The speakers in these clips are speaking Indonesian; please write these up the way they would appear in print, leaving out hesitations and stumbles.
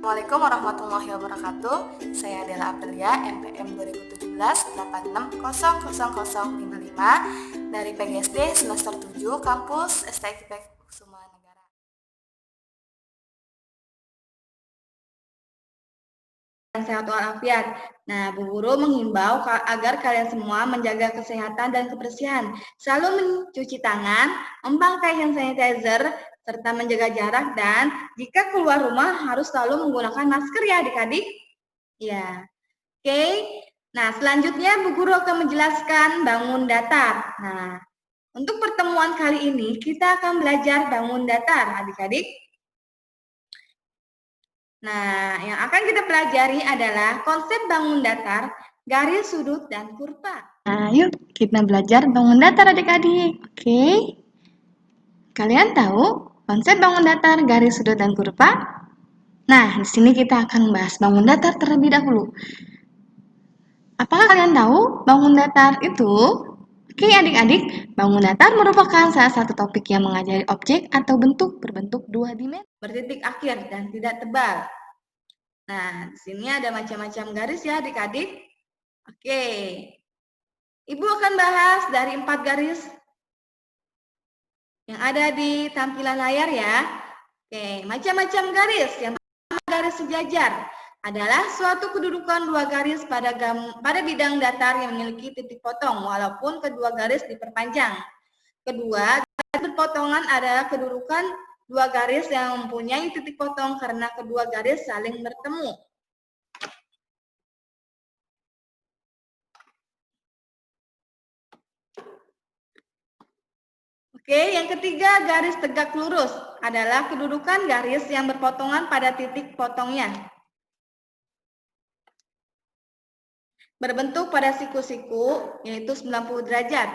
Assalamualaikum warahmatullahi wabarakatuh. Saya adalah Aprilia, NPM 2017-860055 dari PGSD semester 7, kampus STIP Kusuma Negara. Sehat walafiat. Nah, Bu Guru menghimbau agar kalian semua menjaga kesehatan dan kebersihan, selalu mencuci tangan, memakai hand sanitizer, serta menjaga jarak, dan jika keluar rumah harus selalu menggunakan masker ya adik-adik. Ya, oke. Nah, selanjutnya Bu Guru akan menjelaskan bangun datar. Nah, untuk pertemuan kali ini kita akan belajar bangun datar adik-adik. Nah, yang akan kita pelajari adalah konsep bangun datar, garis sudut, dan kurva. Nah, yuk kita belajar bangun datar adik-adik. Oke. Kalian tahu konsep bangun datar, garis sudut, dan kurva? Nah, di sini kita akan membahas bangun datar terlebih dahulu. Apakah kalian tahu bangun datar itu? Oke adik-adik, bangun datar merupakan salah satu topik yang mengajari objek atau bentuk berbentuk dua dimensi. Bertitik akhir dan tidak tebal. Nah, di sini ada macam-macam garis ya adik-adik. Oke. Ibu akan bahas dari 4 garis yang ada di tampilan layar ya. Oke, macam-macam garis. Yang pertama garis sejajar adalah suatu kedudukan dua garis pada bidang datar yang memiliki titik potong walaupun kedua garis diperpanjang. Kedua, garis berpotongan adalah kedudukan dua garis yang mempunyai titik potong karena kedua garis saling bertemu. Oke, yang ketiga garis tegak lurus adalah kedudukan garis yang berpotongan pada titik potongnya. Berbentuk pada siku-siku, yaitu 90 derajat.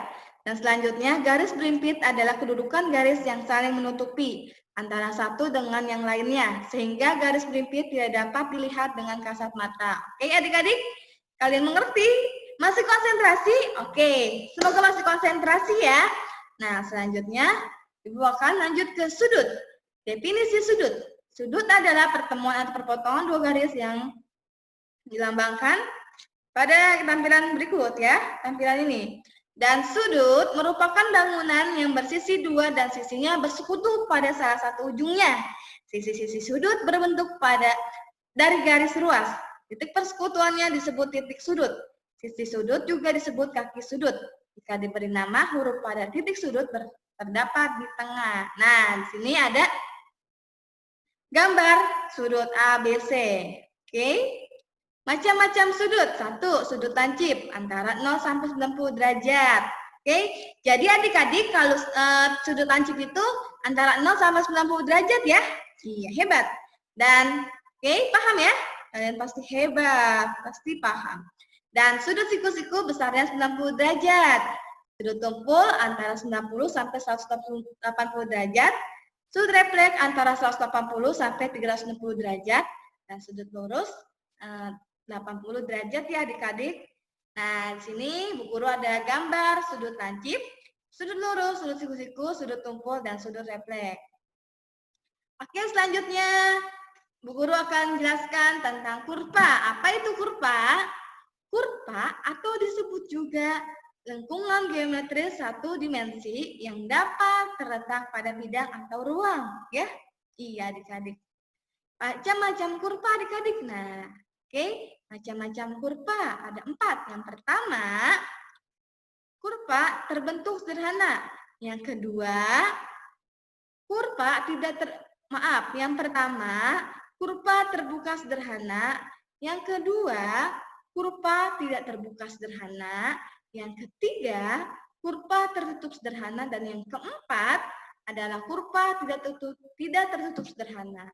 Dan selanjutnya, garis berimpit adalah kedudukan garis yang saling menutupi antara satu dengan yang lainnya, sehingga garis berimpit tidak dapat dilihat dengan kasat mata. Oke adik-adik, kalian mengerti? Masih konsentrasi? Oke, semoga masih konsentrasi ya. Nah, selanjutnya, Ibu akan lanjut ke sudut. Definisi sudut. Sudut adalah pertemuan atau perpotongan dua garis yang dilambangkan pada tampilan berikut ya, tampilan ini. Dan sudut merupakan bangunan yang bersisi dua dan sisinya bersekutu pada salah satu ujungnya. Sisi-sisi sudut berbentuk dari garis ruas. Titik persekutuannya disebut titik sudut. Sisi sudut juga disebut kaki sudut. Jika diberi nama, huruf pada titik sudut terdapat di tengah. Nah, di sini ada gambar sudut ABC. Oke. Macam-macam sudut. Satu, sudut lancip antara 0 sampai 90 derajat. Oke. Jadi adik-adik kalau sudut lancip itu antara 0 sampai 90 derajat ya. Iya, hebat. Dan oke, paham ya? Kalian pasti hebat, pasti paham. Dan sudut siku-siku besarnya 90 derajat. Sudut tumpul antara 90 sampai 180 derajat. Sudut refleks antara 180 sampai 360 derajat. Dan sudut lurus 80 derajat ya adik-adik. Nah, di sini Bu Guru ada gambar sudut lancip, sudut lurus, sudut siku-siku, sudut tumpul, dan sudut refleks. Oke, selanjutnya Bu Guru akan jelaskan tentang kurva. Apa itu kurva? Kurva atau disebut juga lengkungan geometris satu dimensi yang dapat terletak pada bidang atau ruang, ya. Iya, adik-adik. Macam-macam kurva adik-adik. Nah, oke, macam-macam kurva ada 4. Yang pertama, kurva terbentuk sederhana. Yang kedua, kurva yang pertama, kurva terbuka sederhana. Yang kedua, kurva tidak terbuka sederhana. Yang ketiga, kurva tertutup sederhana. Dan yang keempat adalah kurva tidak tertutup sederhana.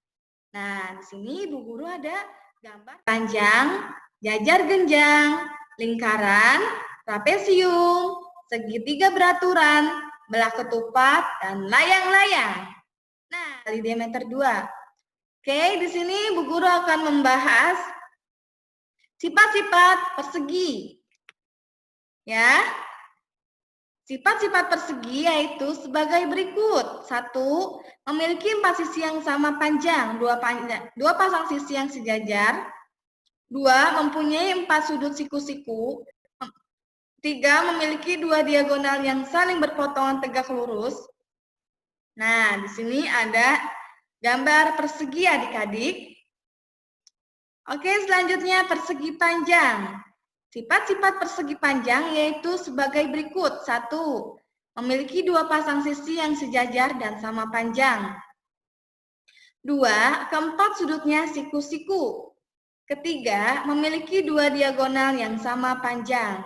Nah, di sini Bu Guru ada gambar panjang, jajar genjang, lingkaran, trapesium, segitiga beraturan, belah ketupat, dan layang-layang. Nah, kali diameter 2. Oke, di sini Bu Guru akan membahas sifat-sifat persegi. Ya. Sifat-sifat persegi yaitu sebagai berikut. 1. Memiliki 4 sisi yang sama panjang, 2 pasang sisi yang sejajar. 2. Mempunyai 4 sudut siku-siku. 3. Memiliki 2 diagonal yang saling berpotongan tegak lurus. Nah, di sini ada gambar persegi adik-adik. Oke, selanjutnya persegi panjang. Sifat-sifat persegi panjang yaitu sebagai berikut. 1. Memiliki 2 pasang sisi yang sejajar dan sama panjang. 2. Keempat sudutnya siku-siku. Ketiga, memiliki 2 diagonal yang sama panjang.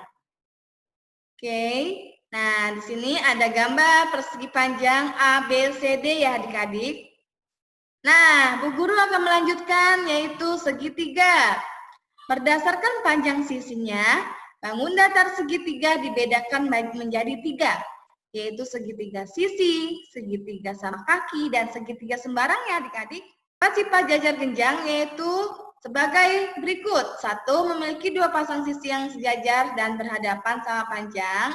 Oke, nah di sini ada gambar persegi panjang A, B, C, D ya adik-adik. Nah, Bu Guru akan melanjutkan yaitu segitiga. Berdasarkan panjang sisinya, bangun datar segitiga dibedakan menjadi 3, yaitu segitiga sisi, segitiga sama kaki, dan segitiga sembarang ya adik-adik. Sifat jajar genjang yaitu sebagai berikut. 1. Memiliki 2 pasang sisi yang sejajar dan berhadapan sama panjang.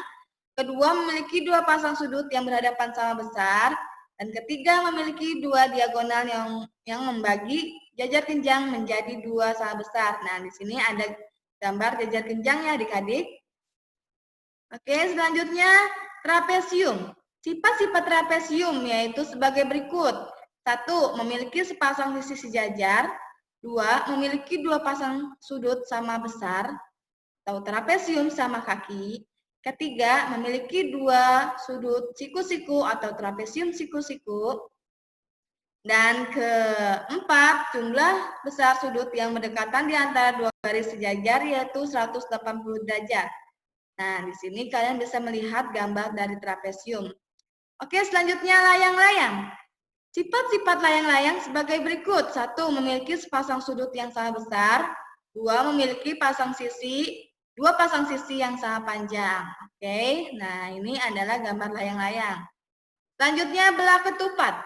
Kedua, memiliki 2 pasang sudut yang berhadapan sama besar. Dan ketiga, memiliki 2 diagonal yang membagi jajar genjang menjadi 2 sama besar. Nah, di sini ada gambar jajar genjangnya adik-adik. Oke, selanjutnya trapesium. Sifat-sifat trapesium yaitu sebagai berikut. 1. Memiliki sepasang sisi sejajar. 2. Memiliki 2 pasang sudut sama besar atau trapesium sama kaki. Ketiga, memiliki 2 sudut siku-siku atau trapesium siku-siku. Dan keempat, jumlah besar sudut yang berdekatan di antara 2 garis sejajar yaitu 180 derajat. Nah, di sini kalian bisa melihat gambar dari trapesium. Oke, selanjutnya layang-layang. Sifat-sifat layang-layang sebagai berikut. 1. Memiliki sepasang sudut yang sama besar. 2. Memiliki 2 pasang sisi yang sama panjang. Oke, nah ini adalah gambar layang-layang. Selanjutnya belah ketupat.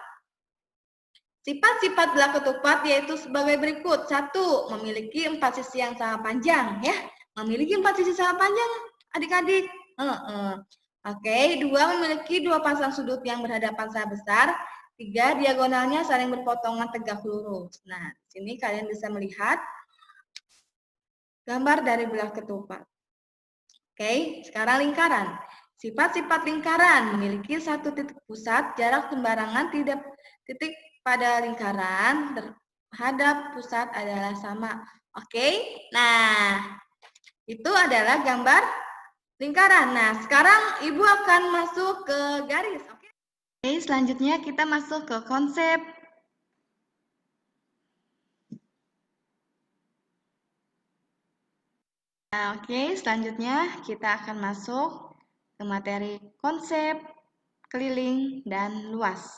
Sifat-sifat belah ketupat yaitu sebagai berikut. 1. Memiliki 4 sisi yang sama panjang. Ya, memiliki 4 sisi sama panjang, adik-adik. Oke, 2. Memiliki 2 pasang sudut yang berhadapan sama besar. 3. Diagonalnya saling berpotongan tegak lurus. Nah, di sini kalian bisa melihat gambar dari belah ketupat. Oke, sekarang lingkaran. Sifat-sifat lingkaran memiliki 1 titik pusat, jarak sembarangan titik pada lingkaran terhadap pusat adalah sama. Oke, nah itu adalah gambar lingkaran. Nah, sekarang Ibu akan masuk ke garis. Oke, Selanjutnya kita masuk ke konsep. Nah, selanjutnya kita akan masuk ke materi konsep, keliling, dan luas.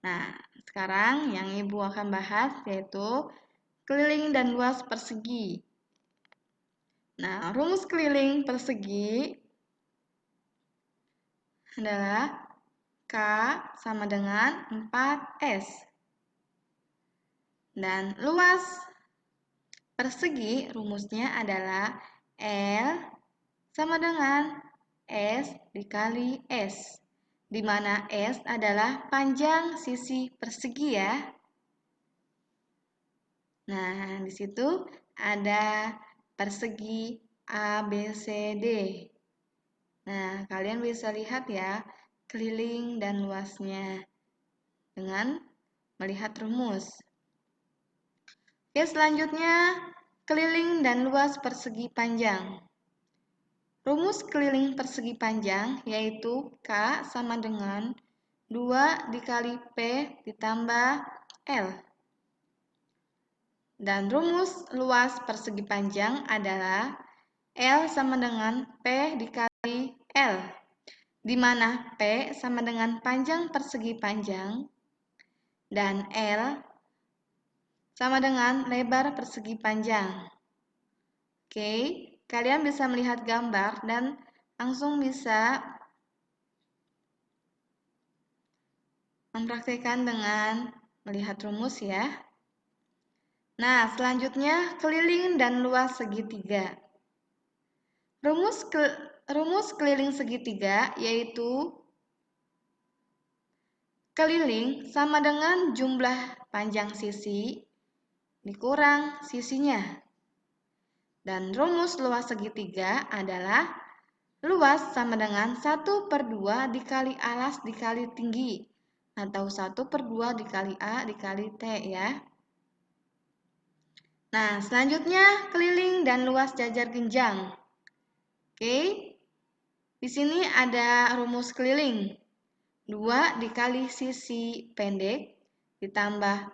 Nah, sekarang yang Ibu akan bahas yaitu keliling dan luas persegi. Nah, rumus keliling persegi adalah K sama dengan 4S. Dan luas persegi rumusnya adalah L sama dengan S dikali S, di mana S adalah panjang sisi persegi ya. Nah, di situ ada persegi ABCD. Nah, kalian bisa lihat ya keliling dan luasnya dengan melihat rumus. Oke, selanjutnya keliling dan luas persegi panjang. Rumus keliling persegi panjang yaitu K sama dengan 2 dikali P ditambah L. Dan rumus luas persegi panjang adalah L sama dengan P dikali L, di mana P sama dengan panjang persegi panjang dan L sama dengan lebar persegi panjang. Oke, kalian bisa melihat gambar dan langsung bisa mempraktikkan dengan melihat rumus ya. Nah, selanjutnya keliling dan luas segitiga. Rumus rumus keliling segitiga yaitu keliling sama dengan jumlah panjang sisi dikurang sisinya. Dan rumus luas segitiga adalah luas sama dengan 1/2 dikali alas dikali tinggi atau 1/2 dikali A dikali T ya. Nah, selanjutnya keliling dan luas jajar genjang. Oke. Di sini ada rumus keliling. 2 dikali sisi pendek ditambah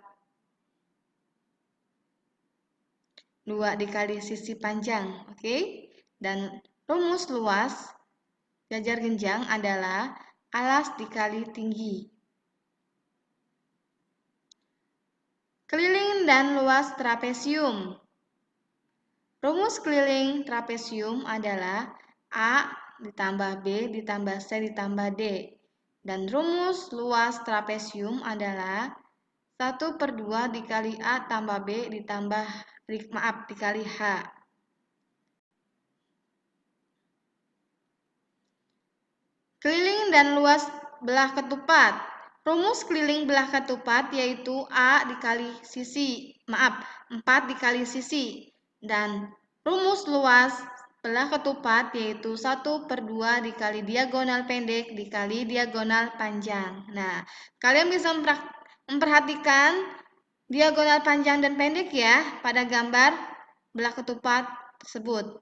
2 dikali sisi panjang. Oke. Dan rumus luas jajar genjang adalah alas dikali tinggi. Keliling dan luas trapesium. Rumus keliling trapesium adalah A ditambah B ditambah C ditambah D. Dan rumus luas trapesium adalah 1/2 dikali A tambah B dikali H. Keliling dan luas belah ketupat. Rumus keliling belah ketupat yaitu A dikali sisi, 4 dikali sisi. Dan rumus luas belah ketupat yaitu 1/2 dikali diagonal pendek dikali diagonal panjang. Nah, kalian bisa memperhatikan diagonal panjang dan pendek ya pada gambar belah ketupat tersebut.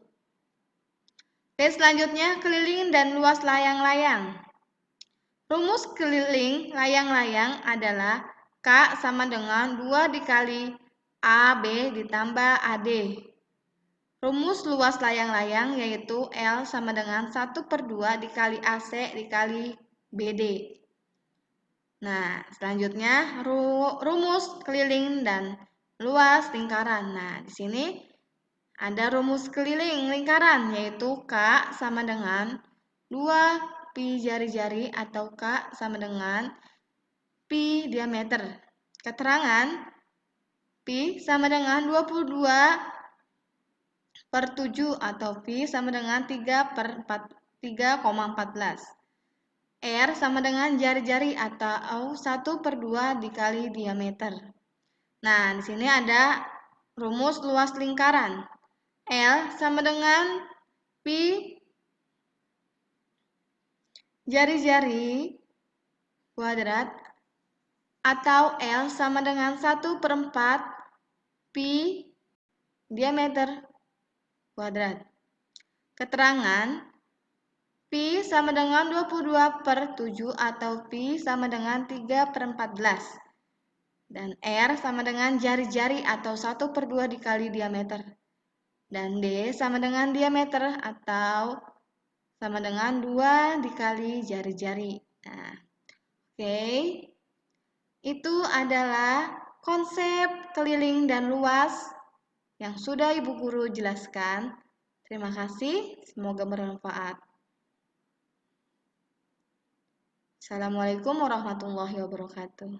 Oke, selanjutnya keliling dan luas layang-layang. Rumus keliling layang-layang adalah K sama dengan 2 dikali AB ditambah AD. Rumus luas layang-layang yaitu L sama dengan 1/2 dikali AC dikali BD. Nah, selanjutnya rumus keliling dan luas lingkaran. Nah, di sini ada rumus keliling lingkaran yaitu K sama dengan 2 pi jari-jari atau K sama dengan pi diameter. Keterangan pi sama dengan 22/7 atau pi sama dengan 3,14. R sama dengan jari-jari atau 1/2 dikali diameter. Nah, di sini ada rumus luas lingkaran. L sama dengan pi jari-jari kuadrat atau L sama dengan 1/4 pi diameter kuadrat. Keterangan pi sama dengan 22/7 atau pi sama dengan 3/14. Dan R sama dengan jari-jari atau 1/2 dikali diameter. Dan D sama dengan diameter atau sama dengan 2 dikali jari-jari. Nah, oke. Itu adalah konsep keliling dan luas yang sudah Ibu Guru jelaskan. Terima kasih, semoga bermanfaat. Assalamualaikum warahmatullahi wabarakatuh.